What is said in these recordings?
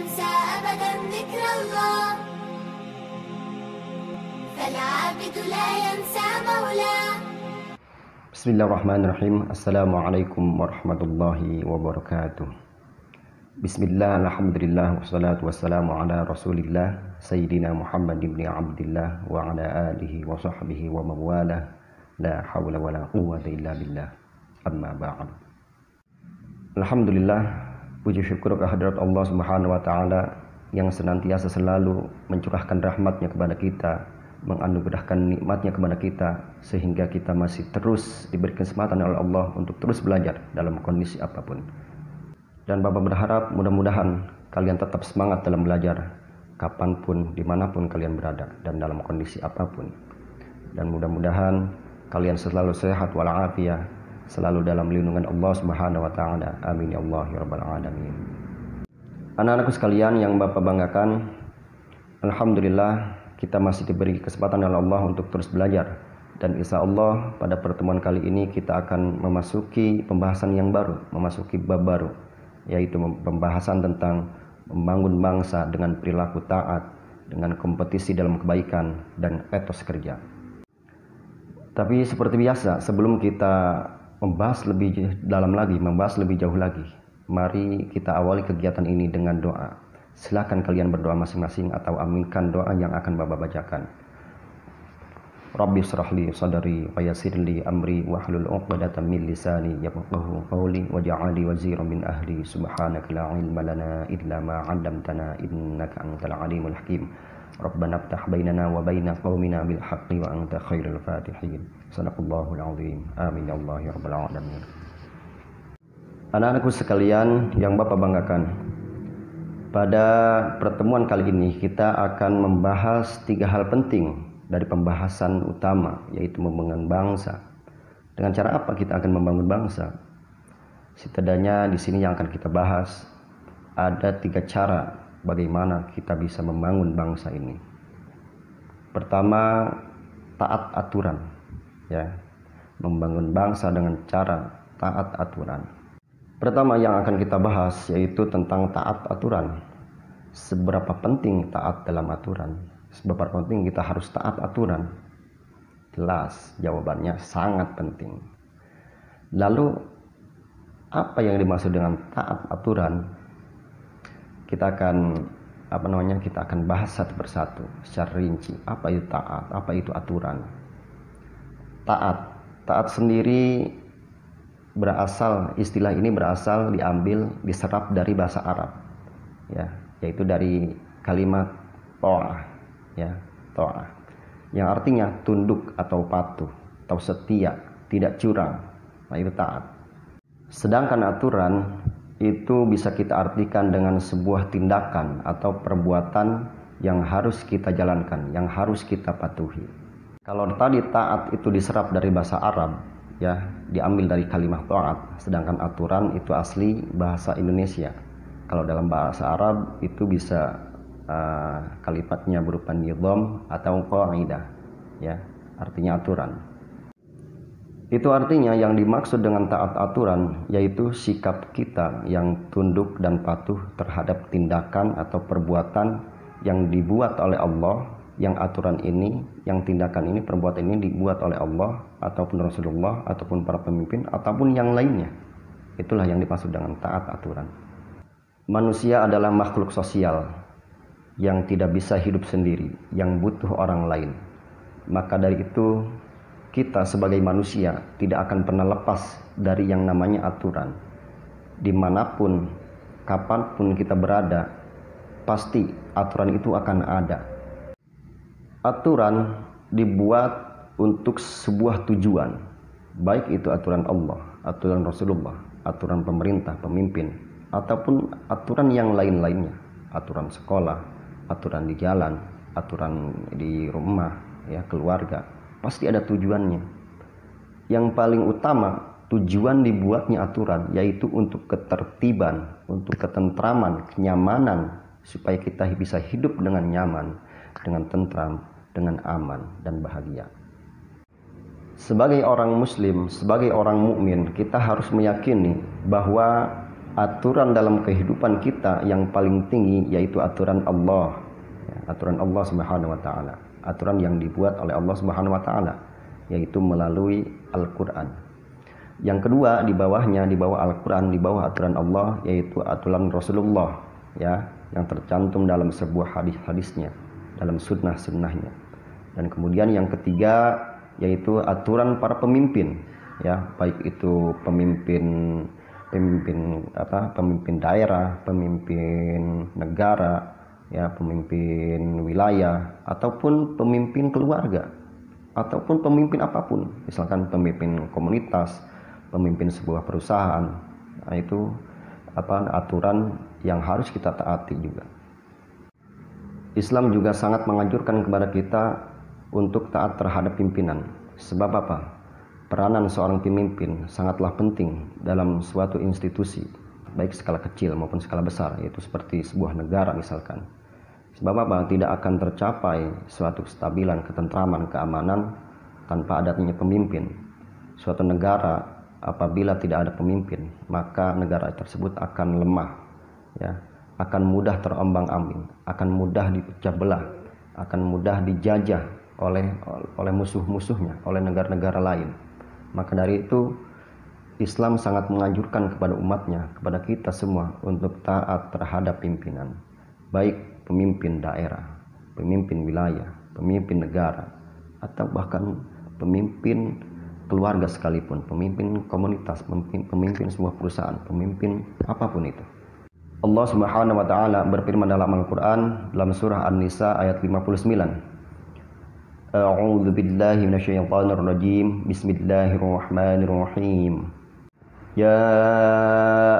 ينسى أبدا ذكر الله فالعابد لا ينسى مولاه. Bismillahirrahmanirrahim. Assalamualaikum warahmatullahi wabarakatuh. Bismillah, alhamdulillah, wassalatu wassalamu ala rasulillah Sayyidina Muhammad ibn Abdillah wa ala alihi wa sahbihi wa mawalah. La hawla wa la quwwata illa billah. Amma ba'd. Alhamdulillah, puji syukur kehadirat Allah Subhanahu wa taala yang senantiasa selalu mencurahkan rahmatnya kepada kita, menganugerahkan nikmatnya kepada kita, sehingga kita masih terus diberi kesempatan oleh Allah untuk terus belajar dalam kondisi apapun. Dan Bapak berharap mudah-mudahan kalian tetap semangat dalam belajar, kapanpun, dimanapun kalian berada, dan dalam kondisi apapun. Dan mudah-mudahan kalian selalu sehat walafiat, selalu dalam lindungan Allah Subhanahu wa taala. Amin ya Allah ya rabbal alamin. Anak-anakku sekalian yang Bapak banggakan, alhamdulillah kita masih diberi kesempatan oleh Allah untuk terus belajar, dan insya Allah pada pertemuan kali ini kita akan memasuki pembahasan yang baru, memasuki bab baru, yaitu pembahasan tentang membangun bangsa dengan perilaku taat, dengan kompetisi dalam kebaikan dan etos kerja. Tapi seperti biasa, sebelum kita membahas lebih dalam lagi, membahas lebih jauh lagi, mari kita awali kegiatan ini dengan doa. Silakan kalian berdoa masing-masing atau aminkan doa yang akan Bapak bacakan. Rabbi shrahli sadri wa yassirli amri wahlul 'uqdatam min lisani yafqahu qawli waj'alni waziran min ahli subhanaka la ilma lana illa ma 'allamtana innaka antal alimul hakim. Rabbana iftah bainana wa baina qaumina bil haqqi wa anta khairul fatihin. Sadaqallahul azim. Amin ya Allah ya rabbal alamin. Anak-anakku sekalian yang Bapak banggakan, pada pertemuan kali ini kita akan membahas 3 hal penting dari pembahasan utama, yaitu membangun bangsa. Dengan cara apa kita akan membangun bangsa? Setidaknya di sini yang akan kita bahas ada 3 cara bagaimana kita bisa membangun bangsa ini. Pertama, taat aturan, ya. Membangun bangsa dengan cara taat aturan. Pertama yang akan kita bahas yaitu tentang taat aturan. Seberapa penting taat dalam aturan? Seberapa penting kita harus taat aturan? Jelas jawabannya sangat penting. Lalu apa yang dimaksud dengan taat aturan? Kita akan kita akan bahas satu persatu secara rinci. Apa itu taat? Apa itu aturan? Taat sendiri berasal, istilah ini berasal diserap dari bahasa Arab, ya, yaitu dari kalimat ta'ah, ya, ta'ah, yang artinya tunduk atau patuh atau setia, tidak curang. Nah, itu taat. Sedangkan aturan itu bisa kita artikan dengan sebuah tindakan atau perbuatan yang harus kita jalankan, yang harus kita patuhi. Kalau tadi taat itu diserap dari bahasa Arab, ya, diambil dari kalimat ta'at, sedangkan aturan itu asli bahasa Indonesia. Kalau dalam bahasa Arab itu bisa kalimatnya berupa nizam atau qaidah, ya, artinya aturan. Itu artinya yang dimaksud dengan taat aturan yaitu sikap kita yang tunduk dan patuh terhadap tindakan atau perbuatan yang dibuat oleh Allah, yang aturan ini, yang tindakan ini, perbuatan ini dibuat oleh Allah ataupun Rasulullah ataupun para pemimpin ataupun yang lainnya. Itulah yang dimaksud dengan taat aturan. Manusia adalah makhluk sosial yang tidak bisa hidup sendiri, yang butuh orang lain. Maka dari itu kita sebagai manusia tidak akan pernah lepas dari yang namanya aturan. Dimanapun, kapanpun kita berada, pasti aturan itu akan ada. Aturan dibuat untuk sebuah tujuan, baik itu aturan Allah, aturan Rasulullah, aturan pemerintah, pemimpin, ataupun aturan yang lain-lainnya, aturan sekolah, aturan di jalan, aturan di rumah, ya, keluarga, pasti ada tujuannya. Yang paling utama tujuan dibuatnya aturan yaitu untuk ketertiban, untuk ketentraman, kenyamanan, supaya kita bisa hidup dengan nyaman, dengan tentram, dengan aman dan bahagia. Sebagai orang muslim, sebagai orang mukmin, kita harus meyakini bahwa aturan dalam kehidupan kita yang paling tinggi yaitu aturan Allah, aturan Allah Subhanahu wa taala, aturan yang dibuat oleh Allah Subhanahu wa taala, yaitu melalui Al-Qur'an. Yang kedua, di bawahnya, di bawah Al-Qur'an, di bawah aturan Allah, yaitu aturan Rasulullah, ya, yang tercantum dalam sebuah hadis-hadisnya, dalam sunnah-sunnahnya. Dan kemudian yang ketiga yaitu aturan para pemimpin, ya, baik itu pemimpin daerah, pemimpin negara, ya, pemimpin wilayah, ataupun pemimpin keluarga, ataupun pemimpin apapun, misalkan pemimpin komunitas, pemimpin sebuah perusahaan. Nah, itu aturan yang harus kita taati juga. Islam juga sangat menganjurkan kepada kita untuk taat terhadap pimpinan. Sebab apa? Peranan seorang pemimpin sangatlah penting dalam suatu institusi, baik skala kecil maupun skala besar, yaitu seperti sebuah negara misalkan. Sebab apa? Tidak akan tercapai suatu kestabilan, ketentraman, keamanan tanpa adanya pemimpin. Suatu negara apabila tidak ada pemimpin, maka negara tersebut akan lemah, ya, akan mudah terombang-ambing, akan mudah dipecah belah, akan mudah dijajah oleh musuh-musuhnya, oleh negara-negara lain. Maka dari itu Islam sangat menganjurkan kepada umatnya, kepada kita semua, untuk taat terhadap pimpinan, baik pemimpin daerah, pemimpin wilayah, pemimpin negara, atau bahkan pemimpin keluarga sekalipun, pemimpin komunitas, pemimpin sebuah perusahaan, pemimpin apapun itu. Allah Subhanahu wa taala berfirman dalam Al-Qur'an dalam surah An-Nisa ayat 59. A'udzu billahi minasyaitonir rajim. Bismillahirrahmanirrahim. Ya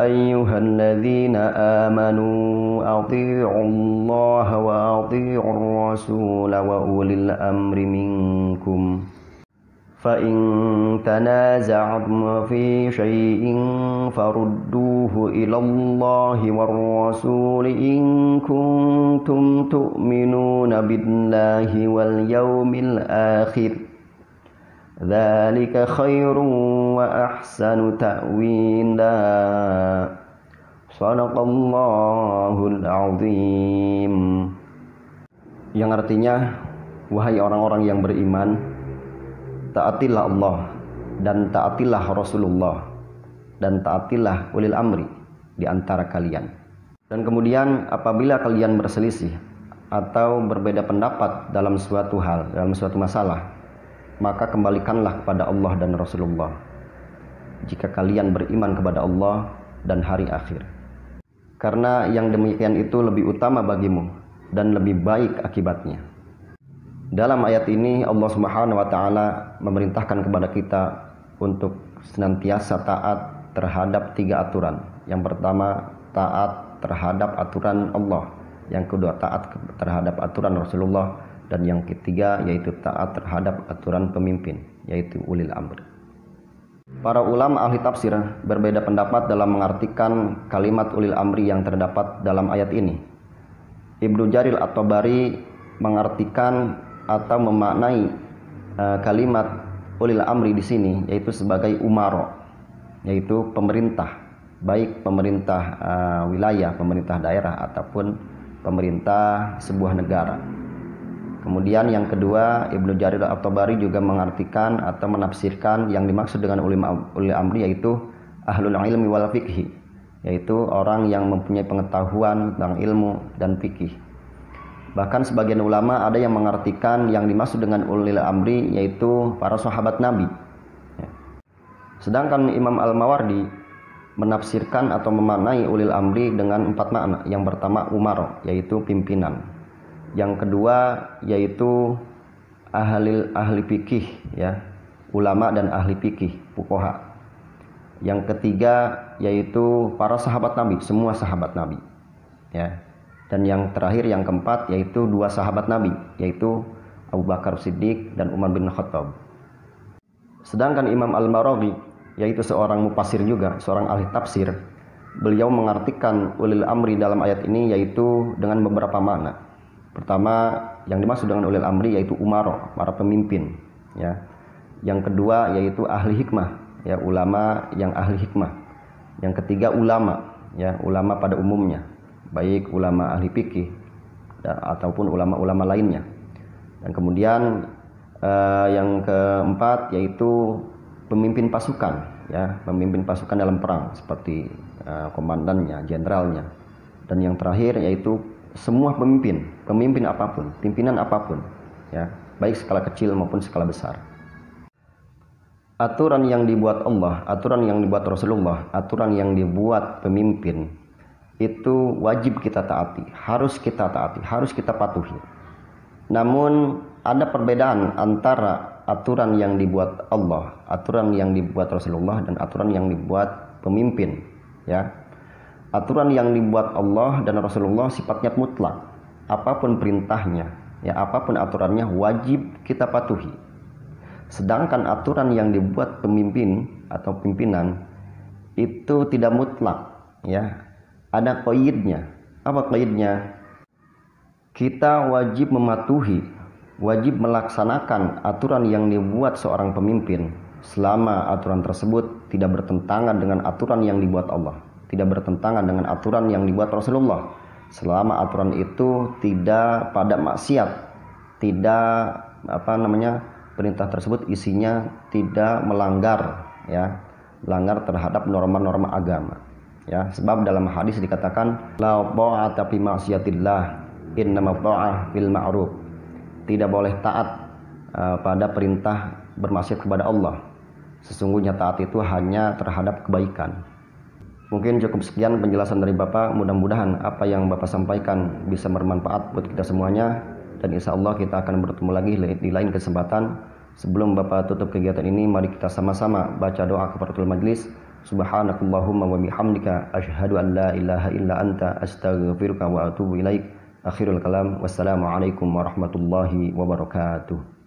ayyuhalladzina amanu athi'ullaha wa athi'ur rasul wa ulil amri minkum. Fa in tanaza'tum fi syai'in farudduhu ila Allahi war rasul in kuntum tu'minuna billahi wal yawmil akhir. Dzalika khairun wa ahsanu ta'wila. Shadaqallahul azim. Yang artinya, wahai orang-orang yang beriman, taatilah Allah dan taatilah Rasulullah dan taatilah ulil amri di antara kalian. Dan kemudian apabila kalian berselisih atau berbeda pendapat dalam suatu hal, dalam suatu masalah, maka kembalikanlah kepada Allah dan Rasulullah jika kalian beriman kepada Allah dan hari akhir. Karena yang demikian itu lebih utama bagimu dan lebih baik akibatnya. Dalam ayat ini Allah Subhanahu wa taala memerintahkan kepada kita untuk senantiasa taat terhadap 3 aturan. Yang pertama, taat terhadap aturan Allah. Yang kedua, taat terhadap aturan Rasulullah, dan yang ketiga yaitu taat terhadap aturan pemimpin, yaitu ulil amr. Para ulama ahli tafsir berbeda pendapat dalam mengartikan kalimat ulil amri yang terdapat dalam ayat ini. Ibnu Jarir At-Tabari mengartikan atau memaknai kalimat ulil amri di sini yaitu sebagai umaro, yaitu pemerintah, baik pemerintah wilayah, pemerintah daerah ataupun pemerintah sebuah negara. Kemudian yang kedua, Ibnu Jarir At-Tabari juga mengartikan atau menafsirkan yang dimaksud dengan ulil amri yaitu ahlul ilmi wal fiqhi, yaitu orang yang mempunyai pengetahuan tentang ilmu dan fikih. Bahkan sebagian ulama ada yang mengartikan yang dimaksud dengan ulil amri yaitu para sahabat Nabi. Sedangkan Imam Al-Mawardi menafsirkan atau memaknai ulil amri dengan 4 makna. Yang pertama umaro, yaitu pimpinan. Yang kedua yaitu ahli fikih, ya, ulama dan ahli fikih, fuqaha. Yang ketiga yaitu para sahabat Nabi, semua sahabat Nabi, ya. Dan yang terakhir, yang keempat, yaitu 2 sahabat Nabi, yaitu Abu Bakar Siddiq dan Umar bin Khattab. Sedangkan Imam Al-Maraghi, yaitu seorang mufassir juga, seorang ahli tafsir, beliau mengartikan ulil amri dalam ayat ini yaitu dengan beberapa makna. Pertama, yang dimaksud dengan ulil amri yaitu umaro, para pemimpin, ya. Yang kedua yaitu ahli hikmah, ya, ulama yang ahli hikmah. Yang ketiga ulama, ya, ulama pada umumnya, baik ulama ahli fikih ataupun ulama-ulama lainnya. Dan kemudian yang keempat yaitu pemimpin pasukan, ya, pemimpin pasukan dalam perang seperti komandannya, jenderalnya. Dan yang terakhir yaitu semua pemimpin apapun, pimpinan apapun, ya, baik skala kecil maupun skala besar. Aturan yang dibuat Allah, aturan yang dibuat Rasulullah, aturan yang dibuat pemimpin itu wajib kita taati, harus kita taati, harus kita patuhi. Namun ada perbedaan antara aturan yang dibuat Allah, aturan yang dibuat Rasulullah, dan aturan yang dibuat pemimpin, ya. Aturan yang dibuat Allah dan Rasulullah sifatnya mutlak. Apapun perintahnya, ya, apapun aturannya wajib kita patuhi. Sedangkan aturan yang dibuat pemimpin atau pimpinan itu tidak mutlak, ya. Ada qaidnya. Apa qaidnya? Kita wajib mematuhi, wajib melaksanakan aturan yang dibuat seorang pemimpin selama aturan tersebut tidak bertentangan dengan aturan yang dibuat Allah, tidak bertentangan dengan aturan yang dibuat Rasulullah, selama aturan itu tidak pada maksiat, tidak perintah tersebut isinya tidak melanggar, ya, melanggar terhadap norma-norma agama, ya. Sebab dalam hadis dikatakan la ta'ata fi ma'siyatillah innama ta'ah fil ma'ruf. Tidak boleh taat pada perintah bermaksiat kepada Allah. Sesungguhnya taat itu hanya terhadap kebaikan. Mungkin cukup sekian penjelasan dari Bapak. Mudah-mudahan apa yang Bapak sampaikan bisa bermanfaat buat kita semuanya. Dan insya Allah kita akan bertemu lagi di lain kesempatan. Sebelum Bapak tutup kegiatan ini, mari kita sama-sama baca doa kafaratul majlis. Subhanakallahumma wa bihamdika asyhadu an la ilaha illa anta astaghfiruka wa atubu ilaik. Akhirul kalam. Wassalamualaikum warahmatullahi wabarakatuh.